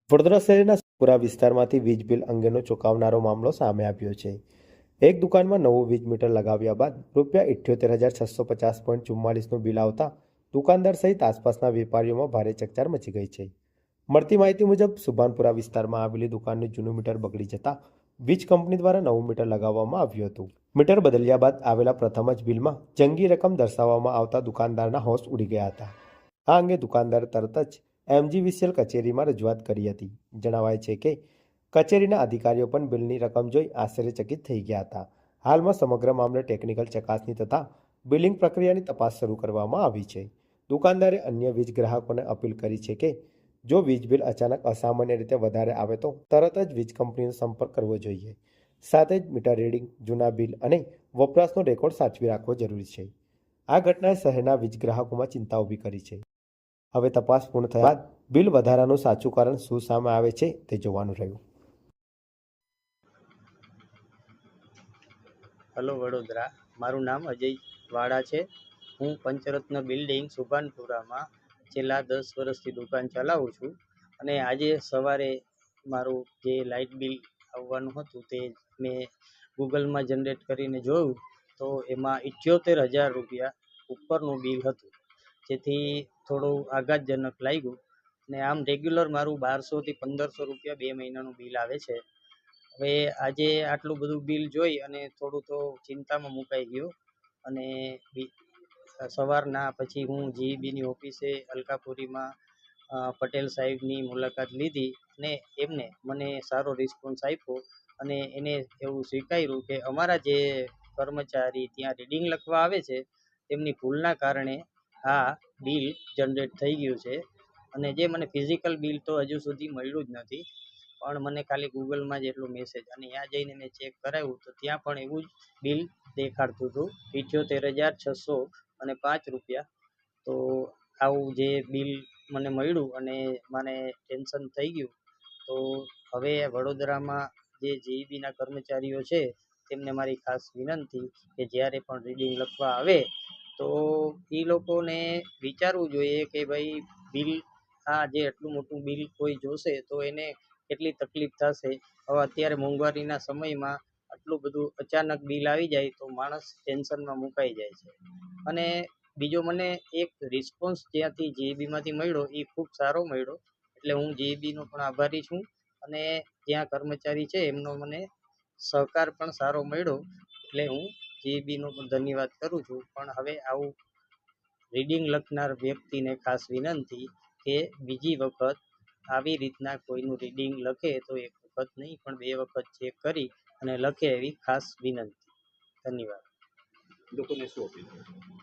વડોદરા શહેરના પુરા વિસ્તારમાંથી વીજ બિલ અંગેનો ચોંકાવનારો મામલો સામે આવ્યો છે. એક દુકાનમાં નવું વીજ મીટર લગાવ્યા બાદ રૂપિયા 78,650.44નું બિલ આવતા દુકાનદાર સહિત આસપાસના વેપારીઓમાં ભારે ચકચાર મચી ગઈ છે. મળતી માહિતી મુજબ સુભાનપુરા વિસ્તારમાં આવેલી દુકાનનું જૂનું મીટર બગડી જતા વીજ કંપની દ્વારા નવું મીટર લગાવવામાં આવ્યું હતું. મીટર બદલ્યા બાદ આવેલા પ્રથમ જ બિલમાં જંગી રકમ દર્શાવવામાં આવતા દુકાનદારના હોશ ઉડી ગયા હતા. આ અંગે દુકાનદારે તરત જ MGVCL કચેરીમાં રજૂઆત કરી હતી. જણાવાય છે કે કચેરીના અધિકારીઓ પણ બિલની રકમ જોઈ આશ્ચર્યચકિત થઈ ગયા હતા. હાલમાં સમગ્ર મામલે ટેકનિકલ ચકાસણી તથા બિલિંગ પ્રક્રિયાની તપાસ શરૂ કરવામાં આવી છે. દુકાનદારે અન્ય વીજ ગ્રાહકોને અપીલ કરી છે કે જો વીજ બિલ અચાનક અસામાન્ય રીતે વધારે આવે તો તરત જ વીજ કંપનીનો સંપર્ક કરવો જોઈએ. સાથે જ મીટર રીડિંગ, જૂના બિલ અને વપરાશનો રેકોર્ડ સાચવી રાખવો જરૂરી છે. આ ઘટનાએ શહેરના વીજ ગ્રાહકોમાં ચિંતા ઊભી કરી છે. હવે તપાસ પૂર્ણ થયા બાદ બિલ વધારાનું સાચું કારણ શું સામે આવે છે તે જોવાનું રહ્યું. હલો વડોદરા, મારું નામ અજય વાડા છે. હું પંચરત્ન બિલ્ડિંગ સુભાનપુરામાં છેલ્લા 10 વર્ષથી દુકાન ચલાવું છું. અને આજે સવારે મારું જે લાઇટ બિલ આવવાનું હતું તે મેં ગૂગલમાં જનરેટ કરીને જોયું તો એમાં 78,000 રૂપિયા ઉપરનું બિલ હતું, જેથી થોડું આઘાતજનક લાગ્યું. ને આમ રેગ્યુલર મારું 1200થી 1500 રૂપિયા 2 મહિનાનું બિલ આવે છે. હવે આજે આટલું બધું બિલ જોઈ અને થોડું તો ચિંતામાં મુકાઈ ગયો. અને સવારના પછી હું GEBની ઓફિસે અલકાપુરીમાં પટેલ સાહેબની મુલાકાત લીધી અને એમને મને સારો રિસ્પોન્સ આપ્યો. અને એને એવું સ્વીકાર્યું કે અમારા જે કર્મચારી ત્યાં રીડિંગ લખવા આવે છે તેમની ભૂલના કારણે આ બિલ જનરેટ થઈ ગયું છે. અને જે મને ફિઝિકલ બિલ તો હજુ સુધી મળ્યું જ નથી, પણ મને ખાલી ગૂગલમાં જ એટલો મેસેજ, અને ત્યાં જઈને મેં ચેક કરાવ્યું તો ત્યાં પણ એવું જ બિલ દેખાડતું હતું, 78,605 રૂપિયા. તો આવું જે બિલ મને મળ્યું અને મને ટેન્શન થઈ ગયું. તો હવે વડોદરામાં જે GEBના કર્મચારીઓ છે તેમને મારી ખાસ વિનંતી કે જ્યારે પણ રીડિંગ લખવા આવે તો એ લોકોને વિચારવું જોઈએ કે ભાઈ બિલ આ જે આટલું મોટું બિલ કોઈ જોશે તો એને કેટલી તકલીફ થશે. હવે અત્યારે મોંઘવારીના સમયમાં આટલું બધું અચાનક બિલ આવી જાય તો માણસ ટેન્શનમાં મુકાઈ જાય છે. અને બીજો મને એક રિસ્પોન્સ જ્યાંથી GEBમાંથી મળ્યો એ ખૂબ સારો મળ્યો, એટલે હું GEBનો પણ આભારી છું. અને ત્યાં કર્મચારી છે એમનો મને સહકાર પણ સારો મળ્યો, એટલે હું GEBનો પણ ધન્યવાદ કરું છું. પણ હવે આવું રીડિંગ લખનાર વ્યક્તિને ખાસ વિનંતી કે બીજી વખત આવી રીતના કોઈનું રીડિંગ લખે તો એક વખત નહીં પણ 2 વખત ચેક કરી અને લખે એવી ખાસ વિનંતી. ધન્યવાદ.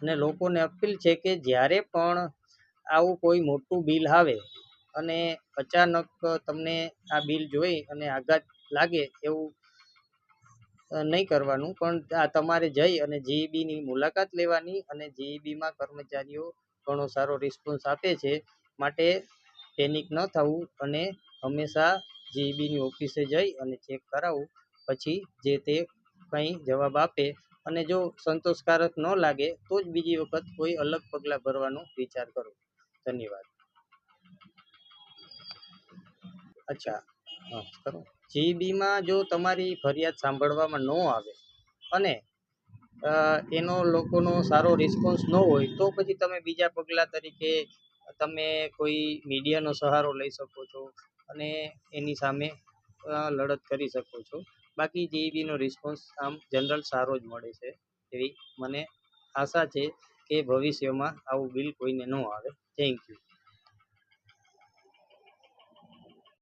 અને લોકોને અપીલ છે કે જ્યારે પણ આવું કોઈ મોટું બિલ આવે અને અચાનક તમને આ બિલ જોઈ અને આઘાત લાગે એવું નહીં કરવાનું, પણ આ તમારે જઈ અને GEBની મુલાકાત લેવાની. અને GEBમાં કર્મચારીઓ ઘણો સારો રિસ્પોન્સ આપે છે, માટે પેનિક ન થવું અને હંમેશા GEBની ઓફિસે જઈ અને ચેક કરાવવું. પછી જે તે કંઈ જવાબ આપે અને જો સંતોષકારક ન લાગે તો જ બીજી વખત કોઈ અલગ પગલાં ભરવાનો વિચાર કરો. ધન્યવાદ. અચ્છા, હા કરો. GEBમાં જો તમારી ફરિયાદ સાંભળવામાં ન આવે અને એનો લોકોનો સારો રિસ્પોન્સ ન હોય તો પછી તમે બીજા પગલાં તરીકે તમે કોઈ મીડિયાનો સહારો લઈ શકો છો અને એની સામે લડત કરી શકો છો. બાકી GEBનો રિસ્પોન્સ આમ જનરલ સારો જ મળે છે એવી મને આશા છે કે ભવિષ્યમાં આવું બિલ કોઈને ન આવે. Thank you.